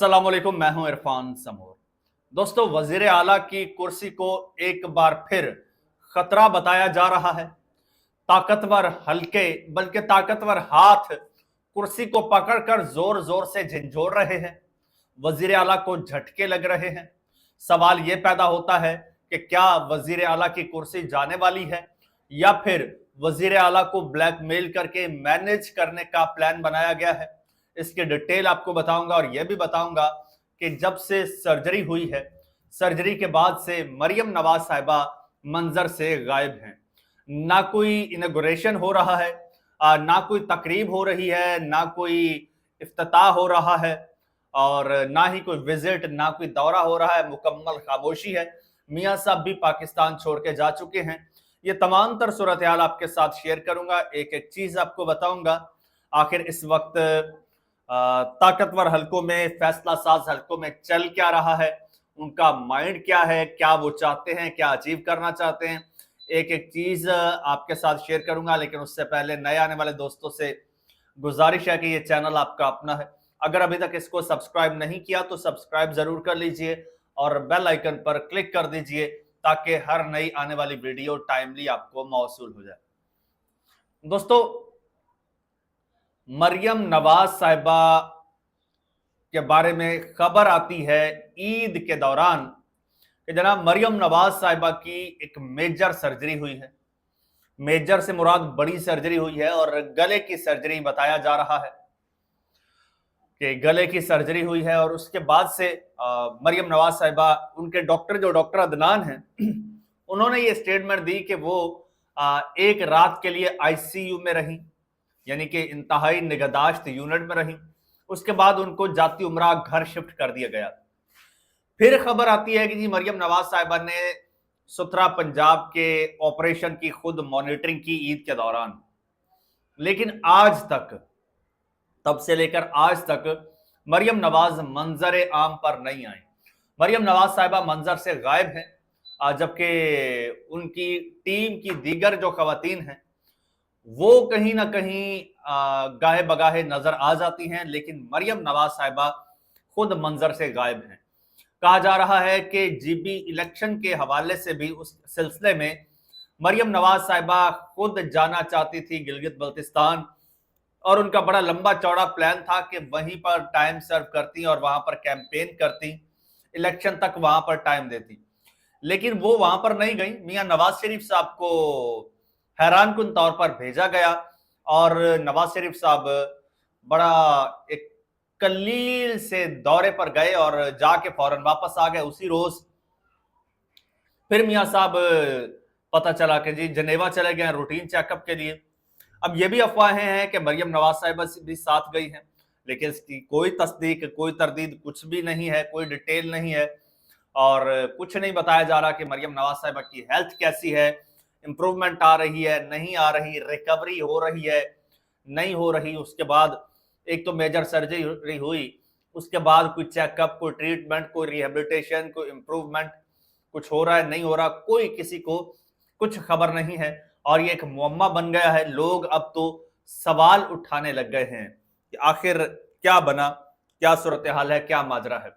अस्सलाम वालेकुम, मैं हूं इरफान समूर। दोस्तों, वजीर आला की कुर्सी को एक बार फिर खतरा बताया जा रहा है। ताकतवर हल्के बल्कि ताकतवर हाथ कुर्सी को पकड़कर जोर जोर से झंझोड़ रहे हैं। वजीर आला को झटके लग रहे हैं। सवाल यह पैदा होता है कि क्या वजीर आला की कुर्सी जाने वाली है या फिर वजीर आला को ब्लैकमेल करके मैनेज करने का प्लान बनाया गया है। इसकी डिटेल आपको बताऊंगा और यह भी बताऊंगा कि जब से सर्जरी हुई है, सर्जरी के बाद से मरियम नवाज साहिबा मंजर से गायब हैं। ना कोई इनॉग्रेशन हो रहा है, ना कोई तकरीब हो रही है, ना कोई इफ्तिताह हो रहा है और ना ही कोई विजिट, ना कोई दौरा हो रहा है। मुकम्मल खामोशी है। मियां साहब भी पाकिस्तान छोड़ के जा चुके हैं। ये तमाम तर सूरत हाल आपके साथ शेयर करूंगा, एक एक चीज आपको बताऊंगा। आखिर इस वक्त ताकतवर हलकों में, फैसला साज हलकों में चल क्या रहा है, उनका माइंड क्या है, क्या वो चाहते हैं, क्या अचीव करना चाहते हैं, एक एक चीज आपके साथ शेयर करूंगा। लेकिन उससे पहले नए आने वाले दोस्तों से गुजारिश है कि ये चैनल आपका अपना है। अगर अभी तक इसको सब्सक्राइब नहीं किया तो सब्सक्राइब जरूर कर लीजिए और बेल आइकन पर क्लिक कर दीजिए ताकि हर नई आने वाली वीडियो टाइमली आपको मौसूल हो जाए। दोस्तों, मरियम नवाज साहिबा के बारे में खबर आती है ईद के दौरान कि जनाब मरियम नवाज साहिबा की एक मेजर सर्जरी हुई है। मेजर से मुराद बड़ी सर्जरी हुई है और गले की सर्जरी बताया जा रहा है कि गले की सर्जरी हुई है। और उसके बाद से मरियम नवाज साहिबा, उनके डॉक्टर जो डॉक्टर अदनान हैं, उन्होंने ये स्टेटमेंट दी कि वो एक रात के लिए आईसीयू में रही, यानी कि इंतहाई निगहदाश्त यूनिट में रही। उसके बाद उनको जाती उमरा घर शिफ्ट कर दिया गया। फिर खबर आती है कि जी मरियम नवाज साहिबा ने सुथरा पंजाब के ऑपरेशन की खुद मॉनिटरिंग की ईद के दौरान। लेकिन आज तक, तब से लेकर आज तक मरियम नवाज मंजर आम पर नहीं आई। मरियम नवाज साहिबा मंजर से गायब हैं, जबकि उनकी टीम की दीगर जो खवातीन हैं वो कहीं ना कहीं गाहे बगाहे नजर आ जाती हैं, लेकिन मरियम नवाज साहिबा खुद मंजर से गायब हैं। कहा जा रहा है कि जीबी इलेक्शन के हवाले से भी उस सिलसिले में मरियम नवाज साहिबा खुद जाना चाहती थी गिलगित बल्तिस्तान, और उनका बड़ा लंबा चौड़ा प्लान था कि वहीं पर टाइम सर्व करती और वहां पर कैंपेन करती, इलेक्शन तक वहां पर टाइम देती। लेकिन वो वहां पर नहीं गई। मियां नवाज शरीफ साहब को हैरान कुन तौर पर भेजा गया और नवाज शरीफ साहब बड़ा एक कलील से दौरे पर गए और जाके फौरन वापस आ गए उसी रोज। फिर मियां साहब पता चला कि जी जनेवा चले गए रूटीन चेकअप के लिए। अब ये भी अफवाहें हैं कि मरियम नवाज साहिबा भी साथ गई हैं, लेकिन इसकी कोई तस्दीक, कोई तरदीद कुछ भी नहीं है, कोई डिटेल नहीं है और कुछ नहीं बताया जा रहा कि मरियम नवाज साहिबा की हेल्थ कैसी है, इंप्रूवमेंट आ रही है, नहीं आ रही, रिकवरी हो रही है, नहीं हो रही। उसके बाद एक तो मेजर सर्जरी हुई, उसके बाद कोई चेकअप, कोई ट्रीटमेंट, कोई रिहेबिलिटेशन, कोई इंप्रूवमेंट, कुछ हो रहा है, नहीं हो रहा, कोई किसी को कुछ खबर नहीं है। और ये एक मुअम्मा बन गया है। लोग अब तो सवाल उठाने लग गए हैं कि आखिर क्या बना, क्या सूरत हाल है, क्या माजरा है।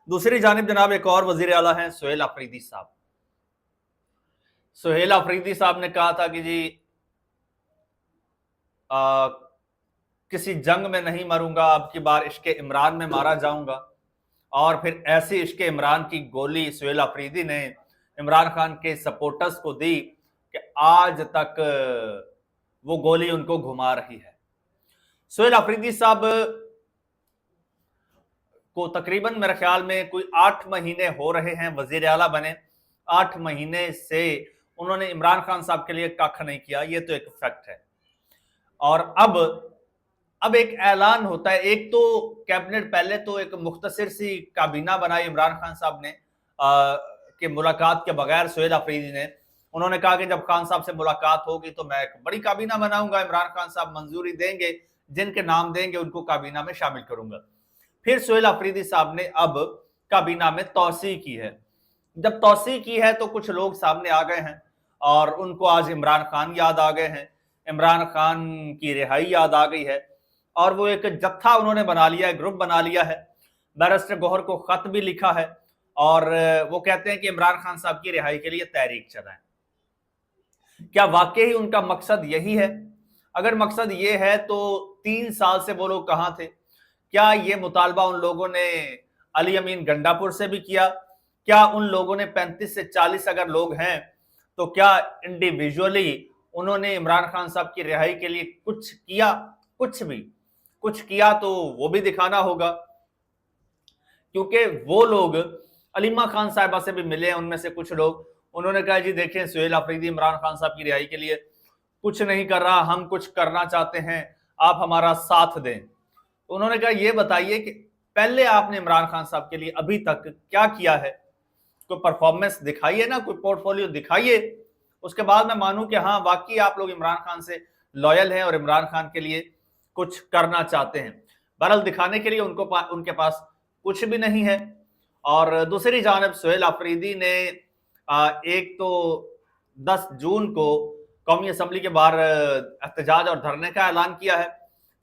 दूसरी जानिब जनाब एक और वजीर आला हैं सुहेल अफरीदी साहब। सुहेल अफरीदी साहब ने कहा था कि जी किसी जंग में नहीं मरूंगा, अब की बार इश्के इमरान में मारा जाऊंगा। और फिर ऐसी इश्के इमरान की गोली सुहेल अफरीदी ने इमरान खान के सपोर्टर्स को दी कि आज तक वो गोली उनको घुमा रही है। सुहेल अफरीदी साहब को तकरीबन मेरे ख्याल में कोई 8 महीने हो रहे हैं वजीर आला बने। 8 महीने से उन्होंने इमरान खान साहब के लिए कख नहीं किया, ये तो एक फैक्ट है। और अब एक ऐलान होता है। एक तो कैबिनेट, पहले तो एक मुख्तसर सी काबीना बनाई इमरान खान साहब ने कि मुलाकात के बगैर सुहेल अफरीदी ने। उन्होंने कहा कि जब खान साहब से मुलाकात होगी तो मैं एक बड़ी काबीना बनाऊंगा, इमरान खान साहब मंजूरी देंगे, जिनके नाम देंगे उनको काबीना में शामिल करूंगा। फिर सुहेल अफरीदी साहब ने अब काबीना में तौसी की है। जब तौसी की है तो कुछ लोग सामने आ गए हैं और उनको आज इमरान खान याद आ गए हैं, इमरान खान की रिहाई याद आ गई है और वो एक जत्था उन्होंने बना लिया है, ग्रुप बना लिया है बैरिस्टर गौहर को खत भी लिखा है और वो कहते हैं कि इमरान खान साहब की रिहाई के लिए तहरीक चलाएं। क्या वाकई ही उनका मकसद यही है? अगर मकसद ये है तो 3 साल से वो लोग कहां थे? क्या ये मुतालबा उन लोगों ने अली अमीन गंडापुर से भी किया? क्या उन लोगों ने 35 से 40 अगर लोग हैं तो क्या इंडिविजुअली उन्होंने इमरान खान साहब की रिहाई के लिए कुछ किया? कुछ किया तो वो भी दिखाना होगा, क्योंकि वो लोग अलीमा खान साहिबा से भी मिले हैं। उनमें से कुछ लोग, उन्होंने कहा जी देखें, सुहेल अफरीदी इमरान खान साहब की रिहाई के लिए कुछ नहीं कर रहा, हम कुछ करना चाहते हैं, आप हमारा साथ दें। तो उन्होंने कहा ये बताइए कि पहले आपने इमरान खान साहब के लिए अभी तक क्या किया है? कोई परफॉर्मेंस दिखाइए ना, कोई पोर्टफोलियो दिखाइए, उसके बाद मैं मानूं कि हाँ वाकई आप लोग इमरान खान से लॉयल हैं और इमरान खान के लिए कुछ करना चाहते हैं। बहरहाल दिखाने के लिए उनके पास कुछ भी नहीं है। और दूसरी जानब सुहेल अफरीदी ने एक तो 10 जून को कौमी असम्बली के बाहर एहतजाज और धरने का ऐलान किया है।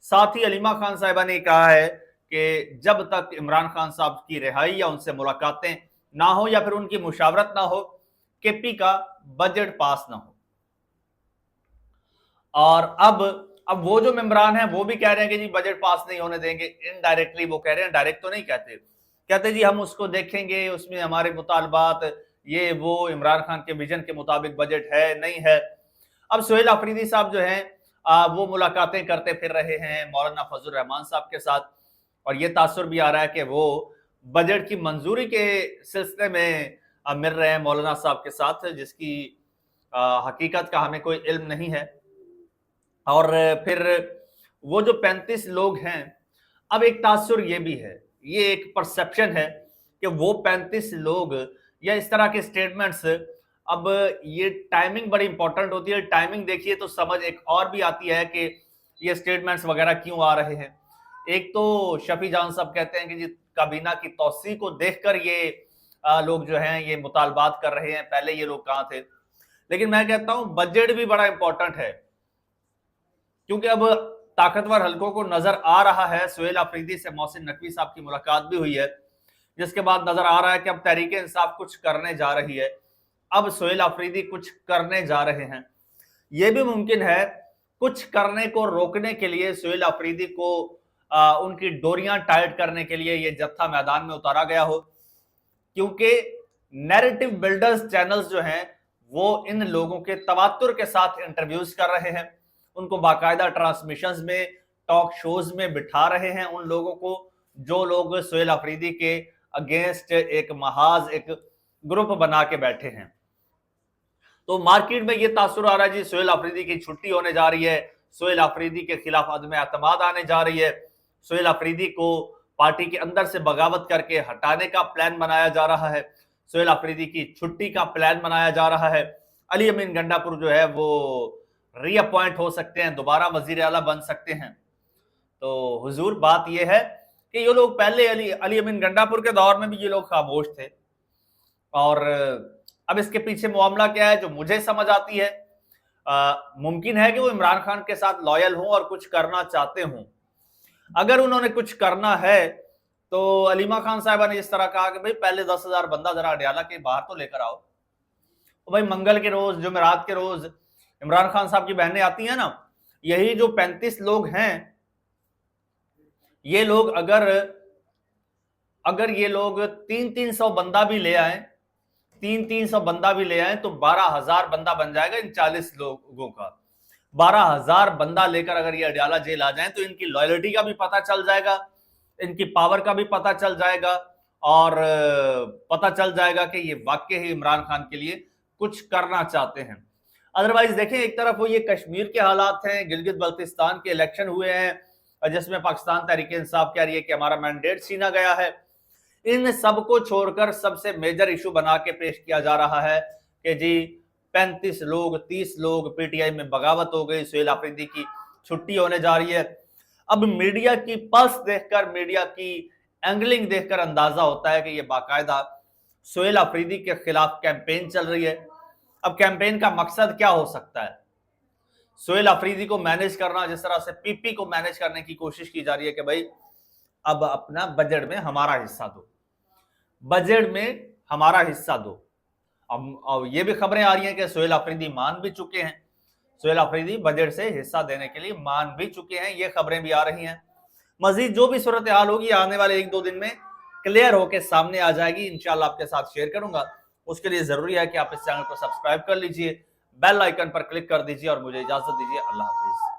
साथ ही अलीमा खान साहिबा ने कहा है कि जब तक इमरान खान साहब की रिहाई या उनसे मुलाकातें ना हो या फिर उनकी मुशावरत ना हो, केपी का बजट पास ना हो। और अब वो जो मेंबरान हैं वो भी कह रहे हैं कि जी बजट पास नहीं होने देंगे। इनडायरेक्टली वो कह रहे हैं, डायरेक्ट तो नहीं कहते जी हम उसको देखेंगे, उसमें हमारे मुतालबात ये वो इमरान खान के विजन के मुताबिक बजट है नहीं है। अब सुहेल अफरीदी साहब जो हैं वो मुलाकातें करते फिर रहे हैं मौलाना फजल रहमान साहब के साथ, और ये तासुर भी आ रहा है कि वो बजट की मंजूरी के सिलसिले में मिल रहे हैं मौलाना साहब के साथ, जिसकी हकीकत का हमें कोई इल्म नहीं है। और फिर वो जो 35 लोग हैं, अब एक तासुर ये भी है, ये एक परसेप्शन है कि वो 35 लोग या इस तरह के स्टेटमेंट्स, अब ये टाइमिंग बड़ी इंपॉर्टेंट होती है। टाइमिंग देखिए तो समझ एक और भी आती है कि ये स्टेटमेंट्स वगैरह क्यों आ रहे हैं। एक तो शफी जान साहब कहते हैं कि जी काबीना की तौसी को देखकर ये लोग जो हैं ये मुतालबात कर रहे हैं, पहले ये लोग कहां थे। लेकिन मैं कहता हूं बजट भी बड़ा इंपॉर्टेंट है, क्योंकि अब ताकतवर हलकों को नजर आ रहा है। सुहेल अफरीदी से मोहसिन नकवी साहब की मुलाकात भी हुई है, जिसके बाद नजर आ रहा है कि अब तहरीक इंसाफ कुछ करने जा रही है, अब सुहेल अफरीदी कुछ करने जा रहे हैं। यह भी मुमकिन है कुछ करने को रोकने के लिए सुहेल अफरीदी को उनकी डोरियां टाइट करने के लिए ये जत्था मैदान में उतारा गया हो, क्योंकि नैरेटिव बिल्डर्स चैनल्स जो हैं वो इन लोगों के तवातुर के साथ इंटरव्यूज कर रहे हैं, उनको बाकायदा ट्रांसमिशंस में, टॉक शोज में बिठा रहे हैं उन लोगों को जो लोग सुहेल अफरीदी के अगेंस्ट एक महाज एक ग्रुप बना के बैठे हैं। तो मार्केट में ये तासुर आ रहा है जी सुहेल अफरीदी की छुट्टी होने जा रही है, सुहेल अफरीदी के खिलाफ अदम एतमाद आने जा रही है, सुहेल अफरीदी को पार्टी के अंदर से बगावत करके हटाने का प्लान बनाया जा रहा है, सुहेल अफरीदी की छुट्टी का प्लान बनाया जा रहा है। अली अमीन गंडापुर जो है वो रीअपॉइंट हो सकते हैं, दोबारा वजीर आला बन सकते हैं। तो हुजूर बात यह है कि ये लोग पहले अली अमीन गंडापुर के दौर में भी ये लोग खामोश थे, और अब इसके पीछे मामला क्या है जो मुझे समझ आती है, मुमकिन है कि वो इमरान खान के साथ लॉयल हों और कुछ करना चाहते हों। अगर उन्होंने कुछ करना है तो अलीमा खान साहिबा ने इस तरह कहा कि भाई पहले 10,000 बंदा जरा अडियाला के बाहर तो लेकर आओ। तो भाई मंगल के रोज, जुमेरात के रोज इमरान खान साहब की बहनें आती हैं ना, यही जो 35 लोग हैं, ये लोग अगर ये लोग 300 बंदा भी ले आए, 300 बंदा भी ले आए तो 12,000 बंदा बन जाएगा इन 40 लोगों का। 12,000 बंदा लेकर अगर ये अडियाला जेल आ जाए तो इनकी लॉयल्टी का भी पता चल जाएगा, इनकी पावर का भी पता चल जाएगा, और पता चल जाएगा कि ये वाकई ही इमरान खान के लिए कुछ करना चाहते हैं। अदरवाइज देखें, एक तरफ वो ये कश्मीर के हालात हैं, गिलगित बल्तिस्तान के इलेक्शन हुए हैं जिसमें पाकिस्तान तहरीक इंसाफ कह रही है कि हमारा मैंडेट छीना गया है। इन सबको छोड़कर सबसे मेजर इशू बना के पेश किया जा रहा है कि जी 35 लोग, 30 लोग, पीटीआई में बगावत हो गई, सुहेल अफरीदी की छुट्टी होने जा रही है। अब मीडिया की पल्स देखकर, मीडिया की एंगलिंग देखकर अंदाजा होता है कि ये बाकायदा सुहेल अफरीदी के खिलाफ कैंपेन चल रही है। अब कैंपेन का मकसद क्या हो सकता है? सुहेल अफरीदी को मैनेज करना, जिस तरह से पीपी को मैनेज करने की कोशिश की जा रही है कि भाई اب اپنا بجٹ میں ہمارا حصہ دو، بجٹ میں ہمارا حصہ دو۔ اب یہ بھی خبریں آ رہی ہیں کہ سہیل آفریدی مان بھی چکے ہیں، سہیل آفریدی بجٹ سے حصہ دینے کے لیے مان بھی چکے ہیں، یہ خبریں بھی آ رہی ہیں۔ مزید جو بھی صورتحال ہوگی آنے والے 1-2 دن میں کلیئر ہو کے سامنے آ جائے گی، انشاءاللہ آپ کے ساتھ شیئر کروں گا۔ اس کے لیے ضروری ہے کہ آپ اس چینل کو سبسکرائب کر لیجئے، بیل آئیکن پر کلک کر دیجئے اور مجھے اجازت دیجئے۔ اللہ حافظ۔